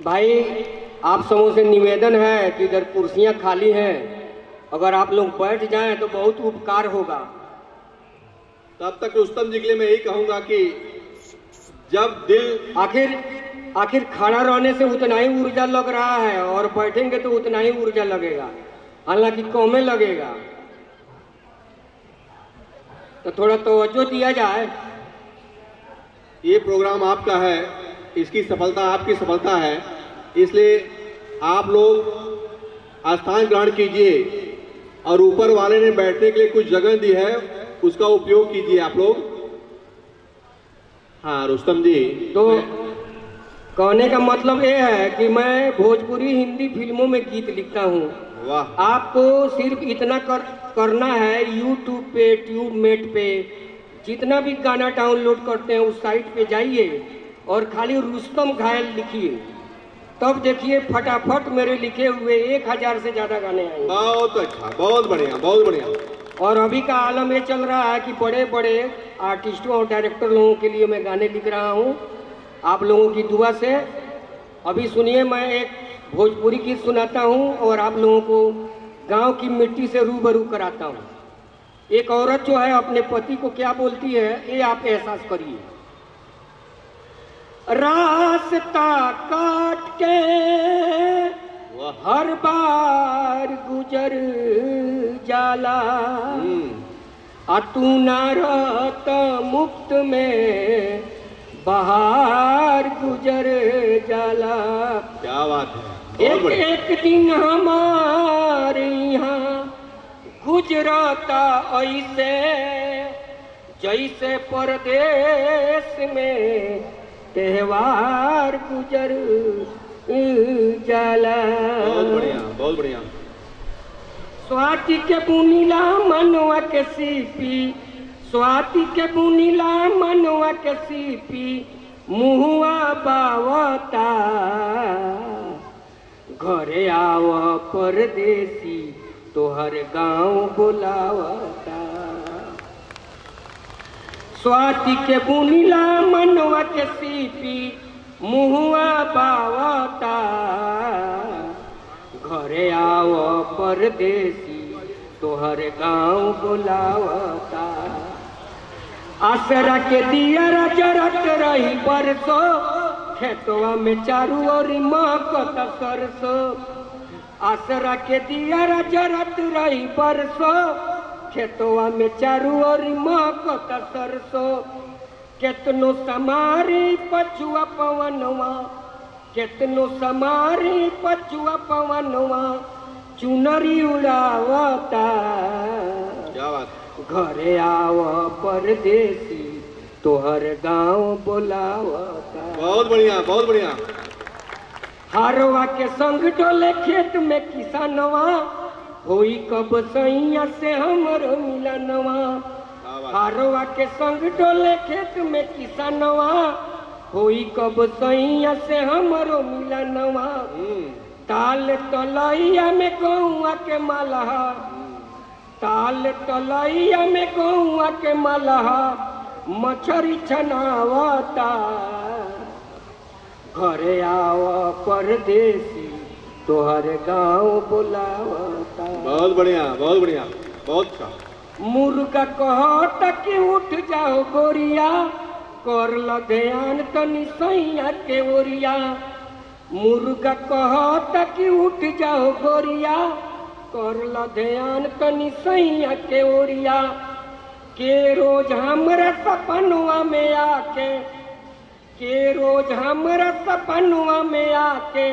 भाई आप समूह से निवेदन है कि इधर कुर्सियां खाली हैं, अगर आप लोग बैठ जाएं तो बहुत उपकार होगा। तब तक रुस्तम जी के लिए मैं यही कहूंगा कि जब दिल आखिर खड़ा रहने से उतना ही ऊर्जा लग रहा है और बैठेंगे तो उतना ही ऊर्जा लगेगा, हालांकि कमे लगेगा। तो थोड़ा तवज्जो दिया जाए। ये प्रोग्राम आपका है, इसकी सफलता आपकी सफलता है, इसलिए आप लोग स्थान ग्रहण कीजिए और ऊपर वाले ने बैठने के लिए कुछ जगह दी है, उसका उपयोग कीजिए आप लोग। हाँ रुस्तम जी, तो कहने का मतलब ये है कि मैं भोजपुरी हिंदी फिल्मों में गीत लिखता हूँ। वाह। आपको सिर्फ इतना करना है, यूट्यूब पे, ट्यूबमेट पे जितना भी गाना डाउनलोड करते हैं उस साइट पे जाइए और खाली रुस्तम घायल लिखिए, तब देखिए फटाफट मेरे लिखे हुए 1000 से ज्यादा गाने आएंगे। बहुत अच्छा, बहुत बढ़िया, बहुत बढ़िया। और अभी का आलम ये चल रहा है कि बड़े बड़े आर्टिस्टों और डायरेक्टर लोगों के लिए मैं गाने लिख रहा हूँ, आप लोगों की दुआ से। अभी सुनिए, मैं एक भोजपुरी गीत सुनाता हूँ और आप लोगों को गांव की मिट्टी से रूबरू कराता हूँ। एक औरत जो है अपने पति को क्या बोलती है, ये आप एहसास करिए। रास्ता काट के हर बार गुजर जाला, तू न रहत मुफ्त में बाहर गुजर जाला। क्या बात है। एक दिन हमारे यहाँ गुजराता ऐसे जैसे परदेश में त्योहार गुजर जाला। बहुत बढ़िया, बहुत बढ़िया। स्वाति के बुनीला मनवा के सीपी, स्वाति के बुनीला मनवा के सीपी, मुहुआ बावता घरे आव परदेसी तोहर गांव बुलावता। स्वाति के बुनीला मनवा के सीपी, मुहुआ बावता घरे आव परदेसी तोहर गांव बुलावता। आसरा के दिया जरत रही बरसो, खेतवा में चारू ओर महकत सरसो। आसरा के दिया जरत रही बरसो, खेतवा में चारू ओर महकत सरसो। केतनो समारी पछुआ पवनवा, केतनो समारी पछुआ पवनवा, चुनरी उड़ावता। क्या बात। घरे आव परदेसी तोहर गांव बुलावता। बहुत बढ़िया, बहुत बढ़िया। हारवा के संग डोले खेत में किसानवा, होई कब सैया से हमरो मिलनवा। हारवा के संग डोले खेत में किसानवा, होई कब सैया से हमरो मिलनवा। ताल तलैया में गौआ के मलहा, ताल तलैया में गौआ के मलहा, मछरी छनावता घरे आव परदेसी तोहर गांव बुलावता। बहुत बढ़िया, बहुत बढ़िया, बहुत अच्छा। मुर्गा कहत कि उठ जाओ गोरिया, कर ल ध्यान तनी सैया के ओरिया। मुर्गा कहत कि उठ जाओ गोरिया, कर ल ध्यान तनी सैया के ओरिया। के रोज हमरा सपनवा में आके, के रोज हमरा सपनवा में आके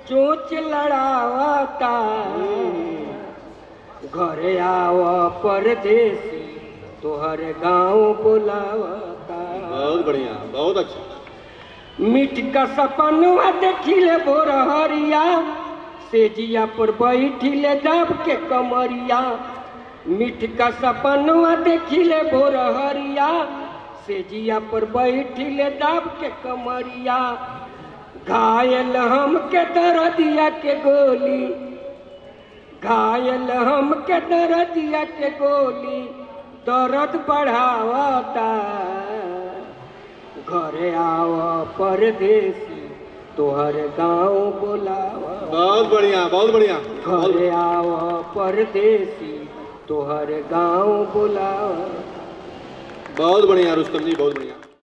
चोच लड़ावता घरे आव परदेसी तोहर गांव बुलावता। बहुत बढ़िया, बहुत अच्छा। मिट का सपनवा देखिले भोर हरिया, सेजिया पर बैठिले दब के कमरिया। मिट का सपनवा देखिले भोर हरिया, सेजिया पर बैठिले दब के कमरिया। घायल हम के दर्दिया के गोली, घायल हम के दर्दिया के गोली, दर्द बढ़ावता घरे आव परदेसी तोहर गाँव बुलावा। बहुत बढ़िया, बहुत बढ़िया। घरे आव परदेसी तोहर गाँव बुलावा। बहुत बढ़िया रुस्तम जी, बहुत बढ़िया।